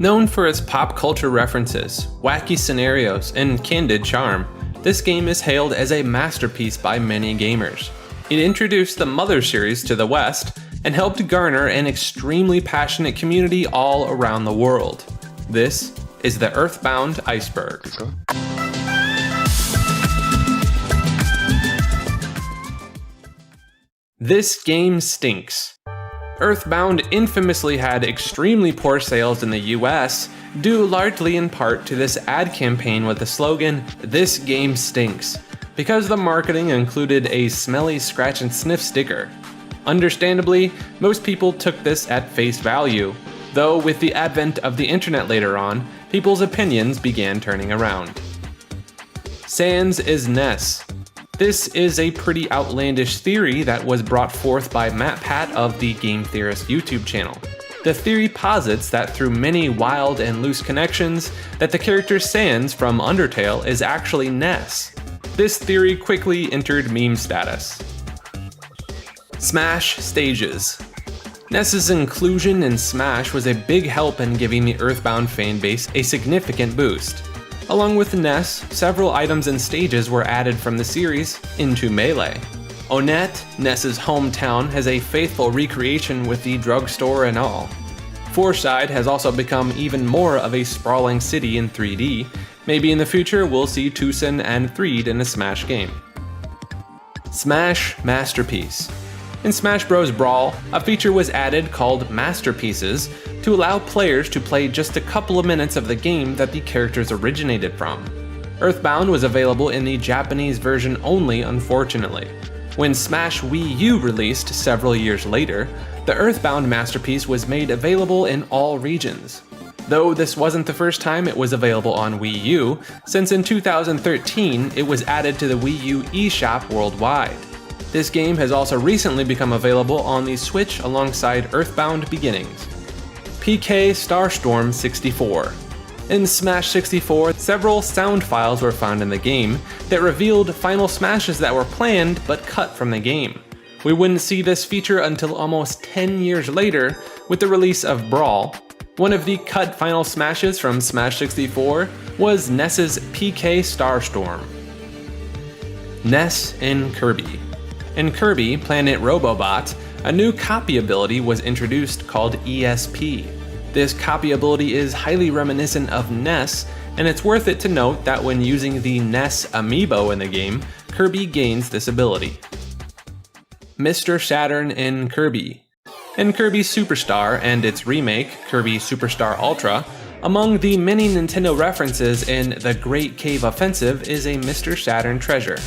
Known for its pop culture references, wacky scenarios, and candid charm, this game is hailed as a masterpiece by many gamers. It introduced the Mother series to the West and helped garner an extremely passionate community all around the world. This is the Earthbound Iceberg. This game stinks. Earthbound infamously had extremely poor sales in the US, due largely in part to this ad campaign with the slogan, "This game stinks," because the marketing included a smelly scratch and sniff sticker. Understandably, most people took this at face value, though with the advent of the internet later on, people's opinions began turning around. Sans is NES. This is a pretty outlandish theory that was brought forth by Matt Pat of the Game Theorist YouTube channel. The theory posits that through many wild and loose connections, that the character Sans from Undertale is actually Ness. This theory quickly entered meme status. Smash stages. Ness's inclusion in Smash was a big help in giving the Earthbound fanbase a significant boost. Along with Ness, several items and stages were added from the series into Melee. Onett, Ness's hometown, has a faithful recreation with the drugstore and all. Fourside has also become even more of a sprawling city in 3D. Maybe in the future we'll see Twoson and Threed in a Smash game. Smash Masterpiece. In Smash Bros. Brawl, a feature was added called Masterpieces to allow players to play just a couple of minutes of the game that the characters originated from. Earthbound was available in the Japanese version only, unfortunately. When Smash Wii U released several years later, the Earthbound Masterpiece was made available in all regions. Though this wasn't the first time it was available on Wii U, since in 2013 it was added to the Wii U eShop worldwide. This game has also recently become available on the Switch alongside Earthbound Beginnings. PK Starstorm 64. In Smash 64, several sound files were found in the game that revealed final smashes that were planned but cut from the game. We wouldn't see this feature until almost 10 years later with the release of Brawl. One of the cut final smashes from Smash 64 was Ness's PK Starstorm. Ness in Kirby. In Kirby Planet Robobot, a new copy ability was introduced called ESP. This copy ability is highly reminiscent of Ness, and it's worth it to note that when using the Ness amiibo in the game, Kirby gains this ability. Mr. Saturn in Kirby. In Kirby Superstar and its remake, Kirby Superstar Ultra, among the many Nintendo references in The Great Cave Offensive is a Mr. Saturn treasure.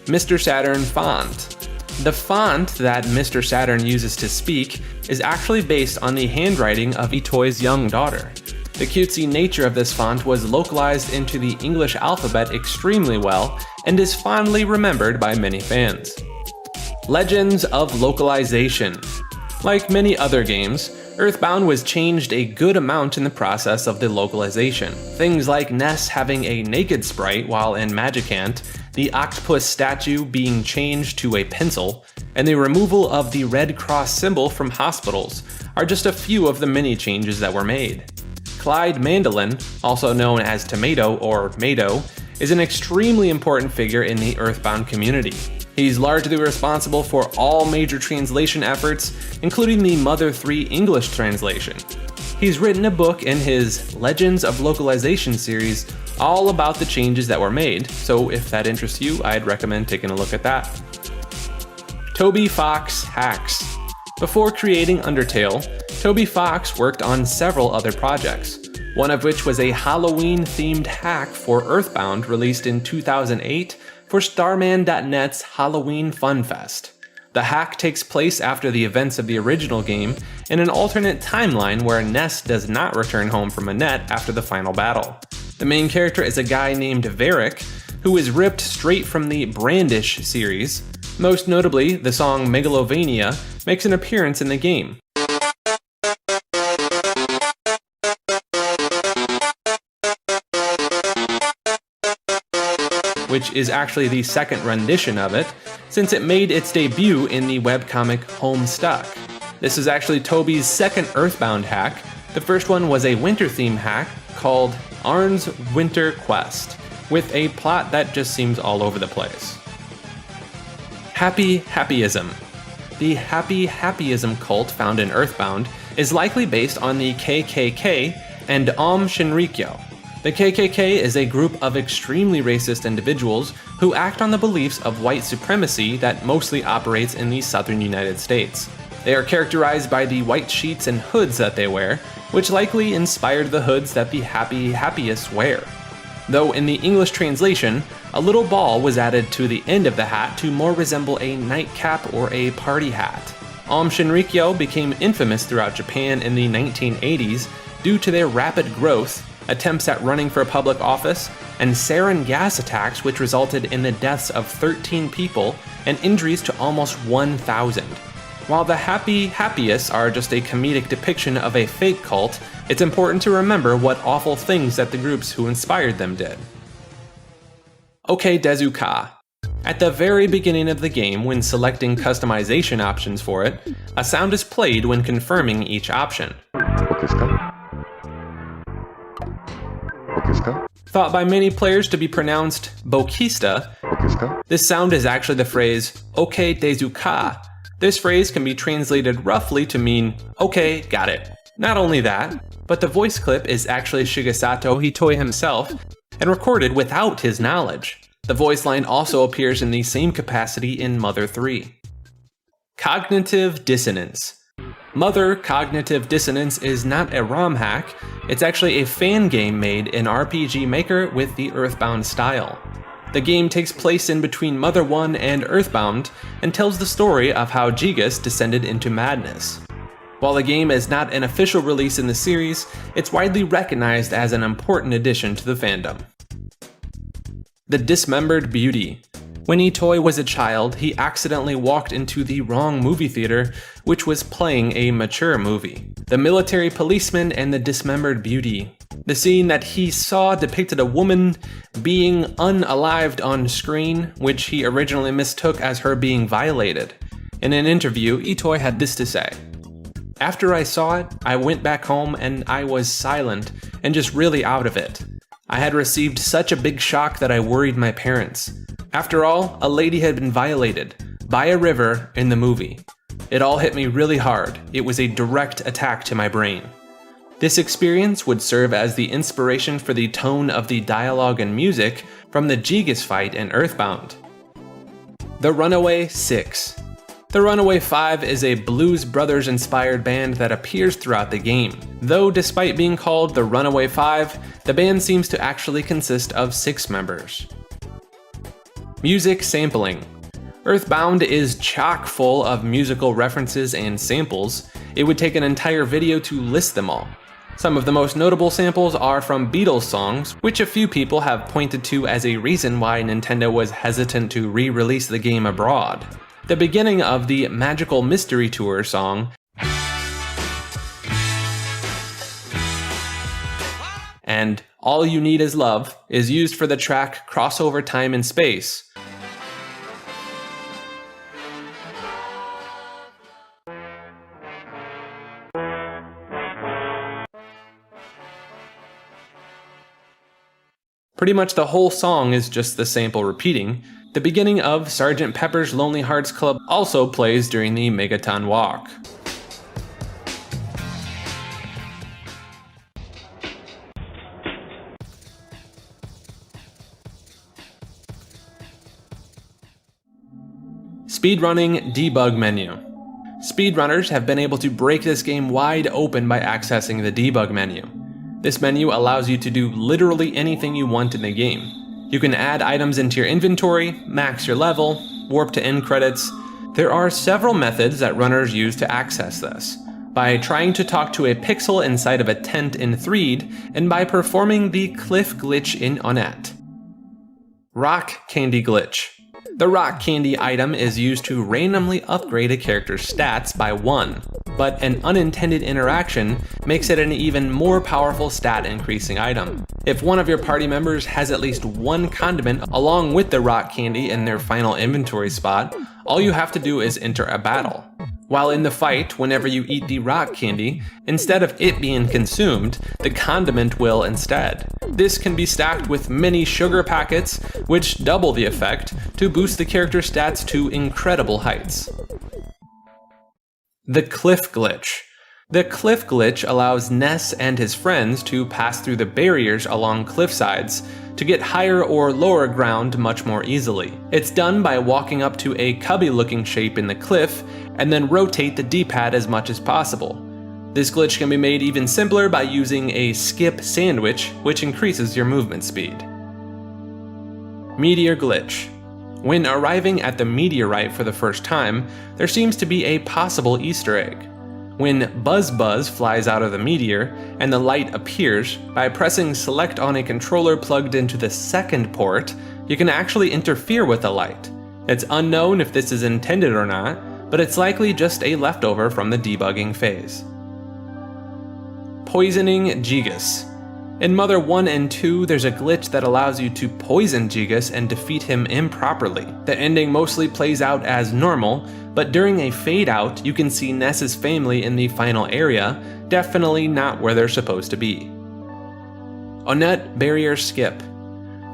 Mr. Saturn font. The font that Mr. Saturn uses to speak is actually based on the handwriting of Itoi's young daughter. The cutesy nature of this font was localized into the English alphabet extremely well and is fondly remembered by many fans. Legends of localization. Like many other games, Earthbound was changed a good amount in the process of the localization. Things like Ness having a naked sprite while in Magicant, the octopus statue being changed to a pencil, and the removal of the Red Cross symbol from hospitals are just a few of the many changes that were made. Clyde Mandolin, also known as Tomato or Mado, is an extremely important figure in the Earthbound community. He's largely responsible for all major translation efforts, including the Mother 3 English translation. He's written a book in his Legends of Localization series all about the changes that were made, so if that interests you, I'd recommend taking a look at that. Toby Fox hacks. Before creating Undertale, Toby Fox worked on several other projects, one of which was a Halloween-themed hack for Earthbound released in 2008 for Starman.net's Halloween Fun Fest. The hack takes place after the events of the original game in an alternate timeline where Ness does not return home from a net after the final battle. The main character is a guy named Varric, who is ripped straight from the Brandish series. Most notably, the song Megalovania makes an appearance in the game. Which is actually the second rendition of it, since it made its debut in the webcomic Homestuck. This is actually Toby's second Earthbound hack, The first one was a winter theme hack called Arn's Winter Quest, with a plot that just seems all over the place. Happy Happyism. The Happy Happyism cult found in Earthbound is likely based on the KKK and Aum Shinrikyo. The KKK is a group of extremely racist individuals who act on the beliefs of white supremacy that mostly operates in the southern United States. They are characterized by the white sheets and hoods that they wear, which likely inspired the hoods that the Happy Happyists wear. Though in the English translation, a little ball was added to the end of the hat to more resemble a nightcap or a party hat. Aum Shinrikyo became infamous throughout Japan in the 1980s due to their rapid growth, attempts at running for public office, and sarin gas attacks which resulted in the deaths of 13 people and injuries to almost 1,000. While the Happy Happyists are just a comedic depiction of a fake cult, it's important to remember what awful things that the groups who inspired them did. OK Desu Ka. At the very beginning of the game, when selecting customization options for it, a sound is played when confirming each option. Thought by many players to be pronounced Bokista, this sound is actually the phrase OK Desu Ka. This phrase can be translated roughly to mean, okay, got it. Not only that, but the voice clip is actually Shigesato Itoi himself, and recorded without his knowledge. The voice line also appears in the same capacity in Mother 3. Cognitive Dissonance. Mother Cognitive Dissonance is not a ROM hack, it's actually a fan game made in RPG Maker with the Earthbound style. The game takes place in between Mother 1 and Earthbound, and tells the story of how Gigas descended into madness. While the game is not an official release in the series, it's widely recognized as an important addition to the fandom. The Dismembered Beauty. When Itoi was a child, he accidentally walked into the wrong movie theater, which was playing a mature movie. The Military Policeman and the Dismembered Beauty. The scene that he saw depicted a woman being unalived on screen, which he originally mistook as her being violated. In an interview, Itoi had this to say: "After I saw it, I went back home and I was silent and just really out of it. I had received such a big shock that I worried my parents. After all, a lady had been violated by a river in the movie. It all hit me really hard. It was a direct attack to my brain. This experience would serve as the inspiration for the tone of the dialogue and music from the Gigas fight in Earthbound." The Runaway 6. The Runaway 5 is a Blues Brothers inspired band that appears throughout the game. Though despite being called the Runaway 5, the band seems to actually consist of 6 members. Music sampling. Earthbound is chock full of musical references and samples. It would take an entire video to list them all. Some of the most notable samples are from Beatles songs, which a few people have pointed to as a reason why Nintendo was hesitant to re-release the game abroad. The beginning of the Magical Mystery Tour song, and All You Need Is Love, is used for the track Crossover Time and Space. Pretty much the whole song is just the sample repeating. The beginning of Sgt. Pepper's Lonely Hearts Club also plays during the Megaton Walk. Speedrunning debug menu. Speedrunners have been able to break this game wide open by accessing the debug menu. This menu allows you to do literally anything you want in the game. You can add items into your inventory, max your level, warp to end credits. There are several methods that runners use to access this. By trying to talk to a pixel inside of a tent in Threed, and by performing the cliff glitch in Unet. Rock Candy Glitch. The Rock Candy item is used to randomly upgrade a character's stats by 1, but an unintended interaction makes it an even more powerful stat increasing item. If one of your party members has at least one condiment along with the Rock Candy in their final inventory spot, all you have to do is enter a battle. While in the fight, whenever you eat the rock candy, instead of it being consumed, the condiment will instead. This can be stacked with many sugar packets, which double the effect to boost the character stats to incredible heights. The Cliff Glitch. The Cliff Glitch allows Ness and his friends to pass through the barriers along cliff sides to get higher or lower ground much more easily. It's done by walking up to a cubby-looking shape in the cliff and then rotate the D-pad as much as possible. This glitch can be made even simpler by using a skip sandwich, which increases your movement speed. Meteor Glitch. When arriving at the meteorite for the first time, there seems to be a possible Easter egg. When Buzz Buzz flies out of the meteor and the light appears, by pressing select on a controller plugged into the second port, you can actually interfere with the light. It's unknown if this is intended or not, but it's likely just a leftover from the debugging phase. Poisoning Gigas. In Mother 1 and 2, there's a glitch that allows you to poison Gigas and defeat him improperly. The ending mostly plays out as normal, but during a fade out, you can see Ness's family in the final area, definitely not where they're supposed to be. Onett Barrier Skip.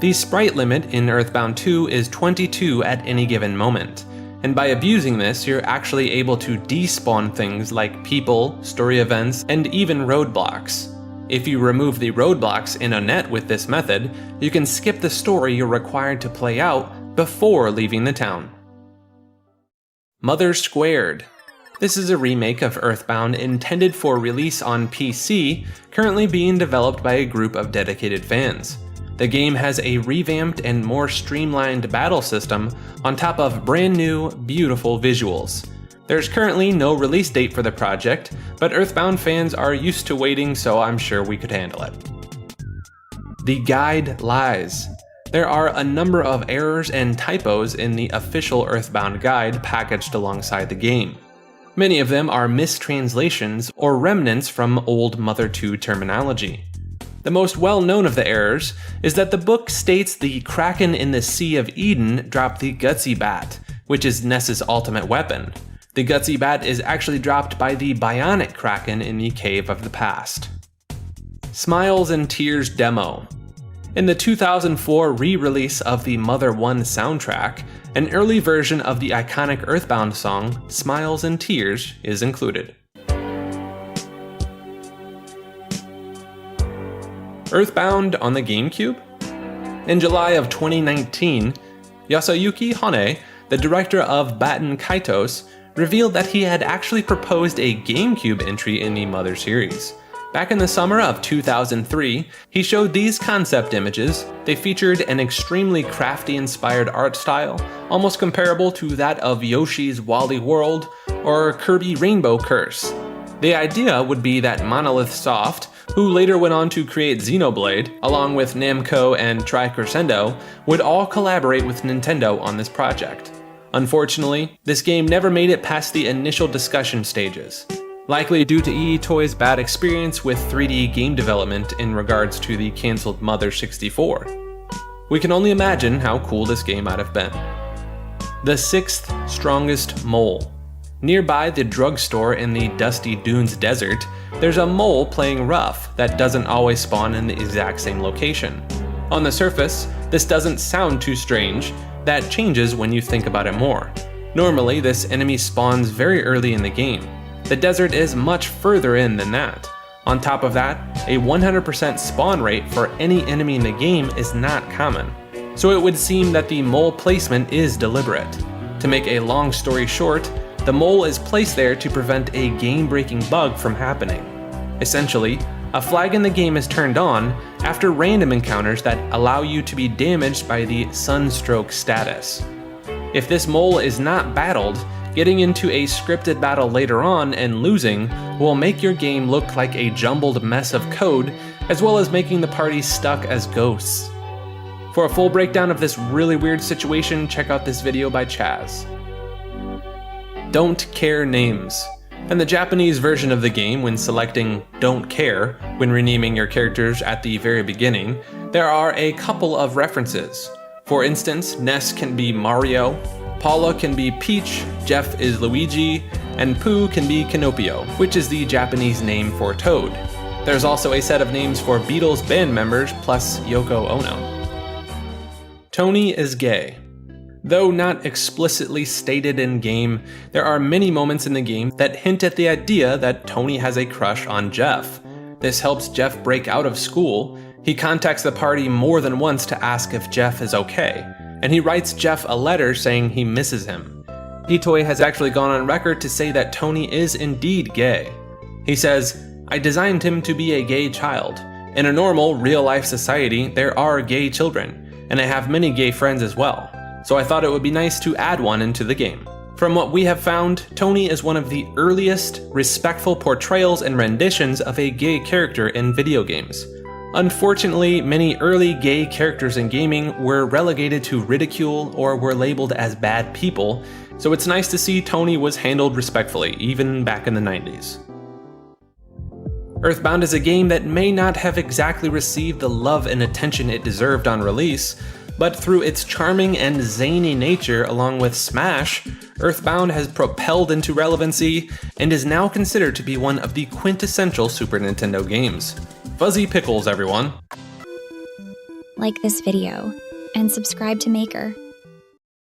The sprite limit in Earthbound 2 is 22 at any given moment, and by abusing this, you're actually able to despawn things like people, story events, and even roadblocks. If you remove the roadblocks in Onett with this method, you can skip the story you're required to play out before leaving the town. Mother Squared. This is a remake of Earthbound intended for release on PC, currently being developed by a group of dedicated fans. The game has a revamped and more streamlined battle system on top of brand new, beautiful visuals. There's currently no release date for the project, but Earthbound fans are used to waiting, so I'm sure we could handle it. The guide lies. There are a number of errors and typos in the official Earthbound guide packaged alongside the game. Many of them are mistranslations or remnants from old Mother 2 terminology. The most well-known of the errors is that the book states the Kraken in the Sea of Eden dropped the Gutsy Bat, which is Ness's ultimate weapon. The Gutsy Bat is actually dropped by the Bionic Kraken in the Cave of the Past. Smiles and Tears demo. In the 2004 re-release of the Mother 1 soundtrack, an early version of the iconic Earthbound song, Smiles and Tears, is included. Earthbound on the GameCube? In July of 2019, Yasuyuki Hone, the director of Baton Kaitos, revealed that he had actually proposed a GameCube entry in the Mother series. Back in the summer of 2003, he showed these concept images. They featured an extremely crafty-inspired art style, almost comparable to that of Yoshi's Woolly World or Kirby Rainbow Curse. The idea would be that Monolith Soft, who later went on to create Xenoblade, along with Namco and Tricrescendo, would all collaborate with Nintendo on this project. Unfortunately, this game never made it past the initial discussion stages, likely due to EE Toys' bad experience with 3D game development in regards to the cancelled Mother 64. We can only imagine how cool this game might have been. The Sixth Strongest Mole. Nearby the drugstore in the Dusty Dunes desert, there's a mole playing rough that doesn't always spawn in the exact same location. On the surface, this doesn't sound too strange. That changes when you think about it more. Normally, this enemy spawns very early in the game. The desert is much further in than that. On top of that, a 100% spawn rate for any enemy in the game is not common. So it would seem that the mole placement is deliberate. To make a long story short, the mole is placed there to prevent a game-breaking bug from happening. Essentially, a flag in the game is turned on after random encounters that allow you to be damaged by the Sunstroke status. If this mole is not battled, getting into a scripted battle later on and losing will make your game look like a jumbled mess of code, as well as making the party stuck as ghosts. For a full breakdown of this really weird situation, check out this video by Chaz. Don't Care Names. In the Japanese version of the game, when selecting Don't Care when renaming your characters at the very beginning, there are a couple of references. For instance, Ness can be Mario, Paula can be Peach, Jeff is Luigi, and Pooh can be Kinopio, which is the Japanese name for Toad. There's also a set of names for Beatles band members plus Yoko Ono. Tony is gay. Though not explicitly stated in-game, there are many moments in the game that hint at the idea that Tony has a crush on Jeff. This helps Jeff break out of school. He contacts the party more than once to ask if Jeff is okay, and he writes Jeff a letter saying he misses him. Itoy has actually gone on record to say that Tony is indeed gay. He says, "I designed him to be a gay child. In a normal, real-life society, there are gay children, and I have many gay friends as well. So I thought it would be nice to add one into the game." From what we have found, Tony is one of the earliest respectful portrayals and renditions of a gay character in video games. Unfortunately, many early gay characters in gaming were relegated to ridicule or were labeled as bad people, so it's nice to see Tony was handled respectfully, even back in the 90s. Earthbound is a game that may not have exactly received the love and attention it deserved on release, but through its charming and zany nature along with Smash, Earthbound has propelled into relevancy and is now considered to be one of the quintessential Super Nintendo games. Fuzzy pickles, everyone! Like this video, and subscribe to Maker.